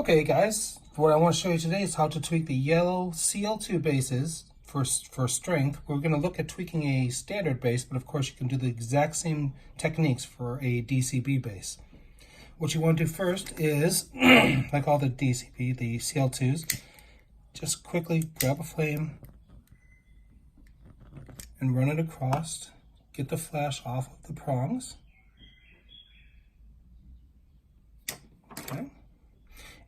Okay guys, what I want to show you today is how to tweak the yellow CL2 bases for strength. We're going to look at tweaking a standard base, but of course you can do the exact same techniques for a DCB base. What you want to do first is, like all the DCB, the CL2s, just quickly grab a flame and run it across. Get the flash off of the prongs. Okay.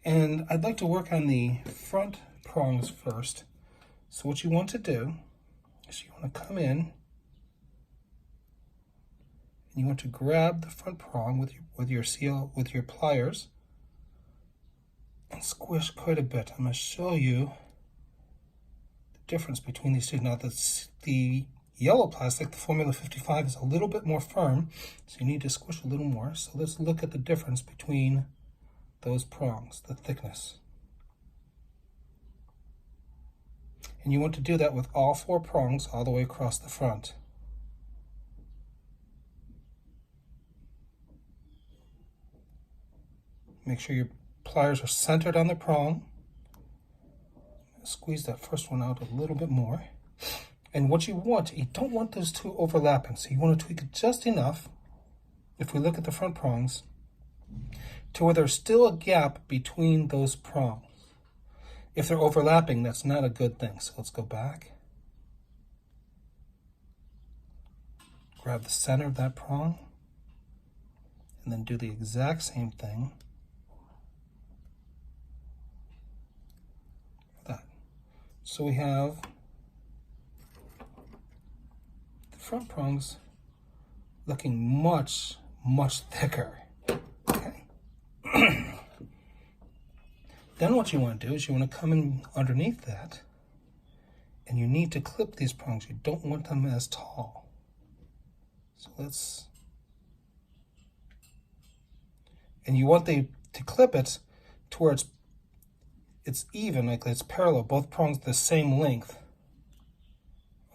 And I'd like to work on the front prongs first. So what you want to do is you want to come in and you want to grab the front prong with your pliers and squish quite a bit. I'm going to show you the difference between these two. Now the yellow plastic, the Formula 55, is a little bit more firm, so you need to squish a little more. So let's look at the difference between those prongs, the thickness. And you want to do that with all four prongs all the way across the front. Make sure your pliers are centered on the prong. Squeeze that first one out a little bit more. And what you don't want those two overlapping, so you want to tweak it just enough, if we look at the front prongs, to where there's still a gap between those prongs. If they're overlapping, that's not a good thing. So let's go back. Grab the center of that prong, and then do the exact same thing. That. So we have the front prongs looking much, much thicker. Then what you want to do is you want to come in underneath that, and you need to clip these prongs. You don't want them as tall. So and you want to clip it to where it's even, like it's parallel, both prongs the same length.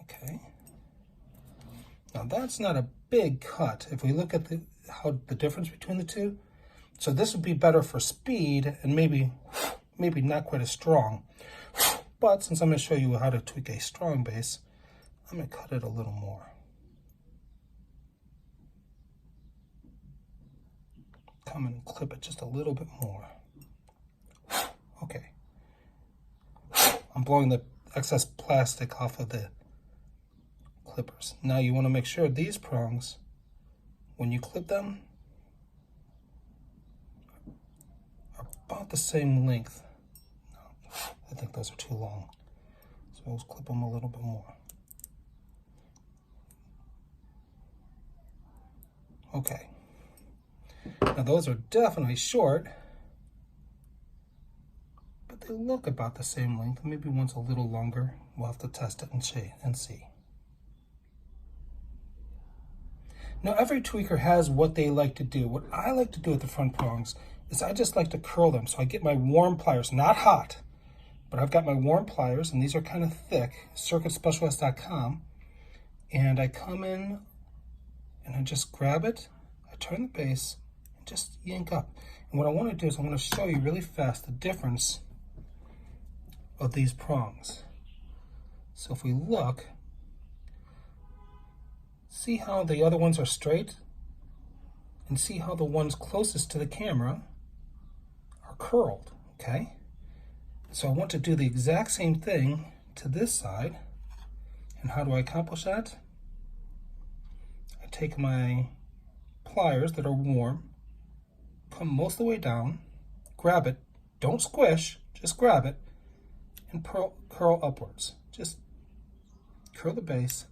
Okay. Now that's not a big cut. If we look at the difference between the two, so this would be better for speed and maybe not quite as strong. But since I'm going to show you how to tweak a strong base, I'm going to cut it a little more. Come and clip it just a little bit more. Okay. I'm blowing the excess plastic off of the clippers. Now you want to make sure these prongs, when you clip them, about the same length. No, I think those are too long. So we'll clip them a little bit more. Okay. Now those are definitely short, but they look about the same length. Maybe one's a little longer. We'll have to test it and see. Now every tweaker has what they like to do. What I like to do with the front prongs is I just like to curl them. So I get my warm pliers, not hot, but I've got my warm pliers, and these are kind of thick, circuitspecialist.com, and I come in and I just grab it, I turn the base, and just yank up. And what I want to do is I want to show you really fast the difference of these prongs. So if we look, see how the other ones are straight, and see how the ones closest to the camera are curled, okay? So I want to do the exact same thing to this side. And how do I accomplish that? I take my pliers that are warm, come most of the way down, grab it, don't squish, just grab it, and curl upwards. Just curl the base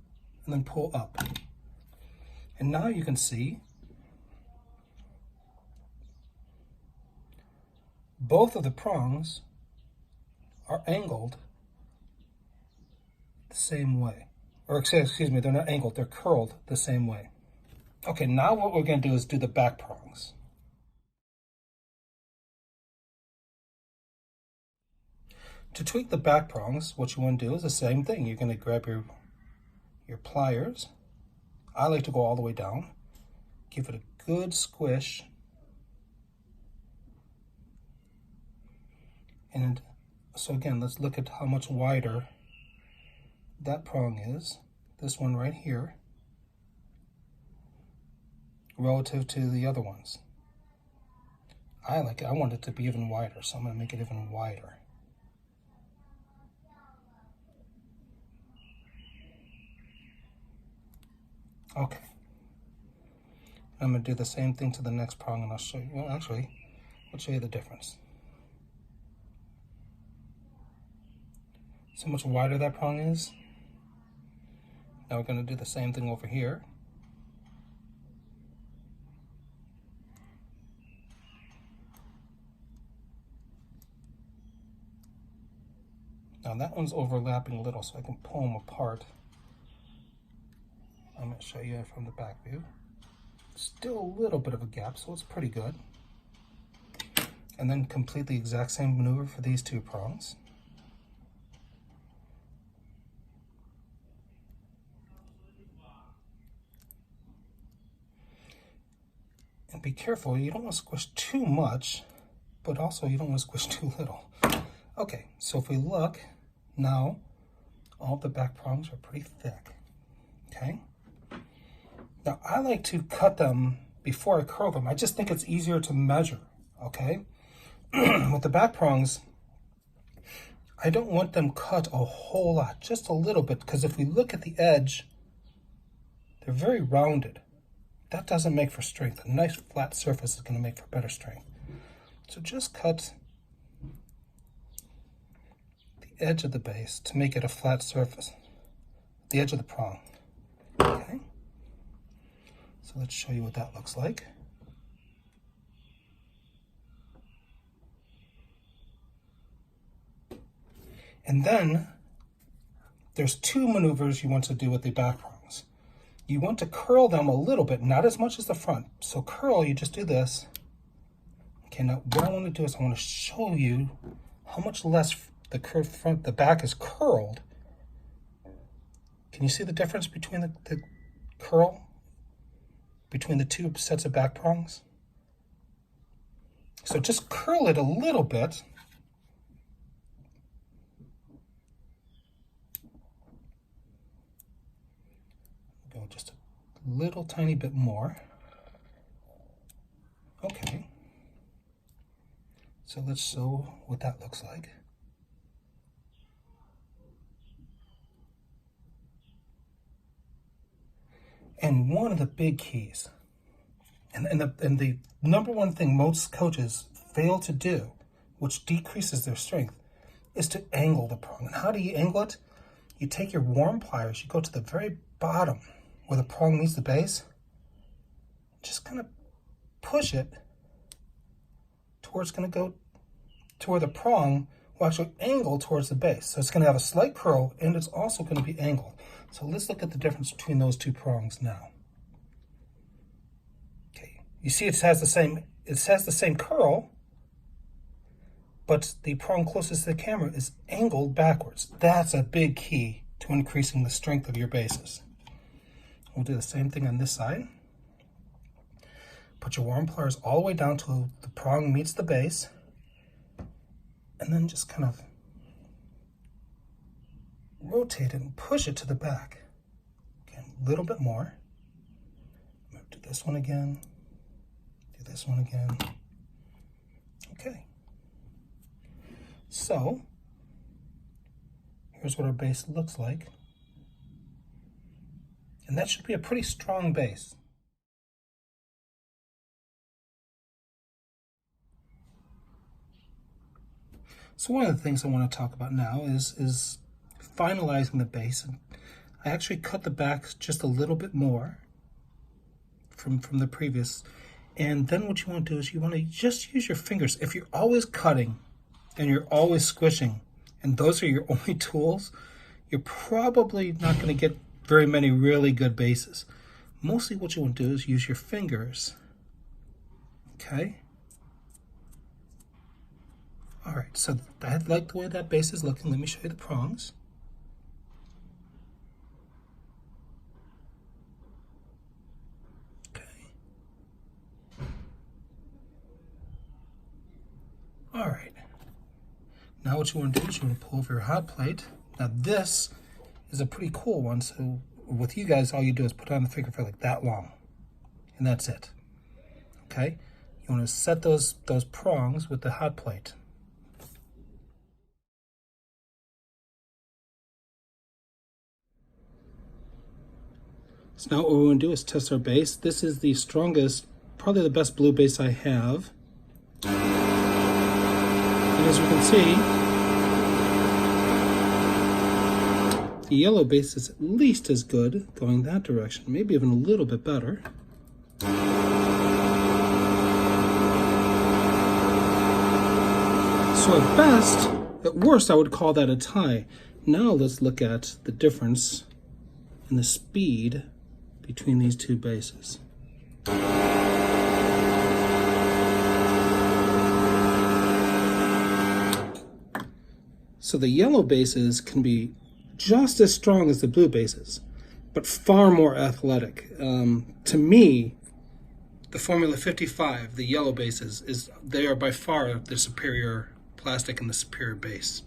and then pull up. And now you can see both of the prongs are angled the same way. Or excuse me, they're not angled, they're curled the same way. Okay, now what we're going to do is do the back prongs. To tweak the back prongs, what you want to do is the same thing. You're going to grab your pliers. I like to go all the way down. Give it a good squish. And so again, let's look at how much wider that prong is, this one right here, relative to the other ones. I like it. I want it to be even wider, so I'm going to make it even wider. Okay. I'm going to do the same thing to the next prong, and I'll show you. Well, actually, I'll show you the difference. See how much wider that prong is? Now we're going to do the same thing over here. Now that one's overlapping a little, so I can pull them apart. I'm going to show you from the back view. Still a little bit of a gap, so it's pretty good. And then complete the exact same maneuver for these two prongs. And be careful, you don't want to squish too much, but also you don't want to squish too little. Okay, so if we look, now all the back prongs are pretty thick, okay? Now I like to cut them before I curl them. I just think it's easier to measure, okay? With the back prongs, I don't want them cut a whole lot, just a little bit, because if we look at the edge, they're very rounded. That doesn't make for strength. A nice flat surface is going to make for better strength. So just cut the edge of the base to make it a flat surface, the edge of the prong. Okay. So let's show you what that looks like. And then there's two maneuvers you want to do with the back prongs. You want to curl them a little bit, not as much as the front. So curl, you just do this. Okay, now what I want to do is I want to show you how much less the curved front, the back is curled. Can you see the difference between the curl between the two sets of back prongs? So just curl it a little bit. Go just a little tiny bit more. Okay. So let's show what that looks like. And one of the big keys, and the number one thing most coaches fail to do, which decreases their strength, is to angle the prong. And how do you angle it? You take your worm pliers, you go to the very bottom where the prong meets the base, just kind of push it to where it's going to go to where the prong will actually angle towards the base. So it's going to have a slight curl, and it's also going to be angled. So let's look at the difference between those two prongs now. Okay, you see it has the same curl, but the prong closest to the camera is angled backwards. That's a big key to increasing the strength of your bases. We'll do the same thing on this side. Put your worm pliers all the way down till the prong meets the base, and then just kind of rotate it and push it to the back. Okay, a little bit more. Do this one again. Do this one again. Okay. So, here's what our base looks like. And that should be a pretty strong base. So one of the things I want to talk about now is finalizing the base. And I actually cut the back just a little bit more from the previous. And then what you want to do is you want to just use your fingers. If you're always cutting and you're always squishing, and those are your only tools, you're probably not going to get very many really good bases. Mostly what you want to do is use your fingers. Okay? All right, so I like the way that base is looking. Let me show you the prongs. Okay. All right. Now what you want to do is you want to pull over your hot plate. Now this is a pretty cool one, so with you guys, all you do is put on the finger for like that long, and that's it. Okay? You want to set those prongs with the hot plate. So now what we want to do is test our base. This is the strongest, probably the best blue base I have. And as you can see, the yellow base is at least as good going that direction, maybe even a little bit better. So at best, at worst, I would call that a tie. Now let's look at the difference in the speed between these two bases. So the yellow bases can be just as strong as the blue bases, but far more athletic. To me, the Formula 55, the yellow bases, they are by far the superior plastic and the superior base.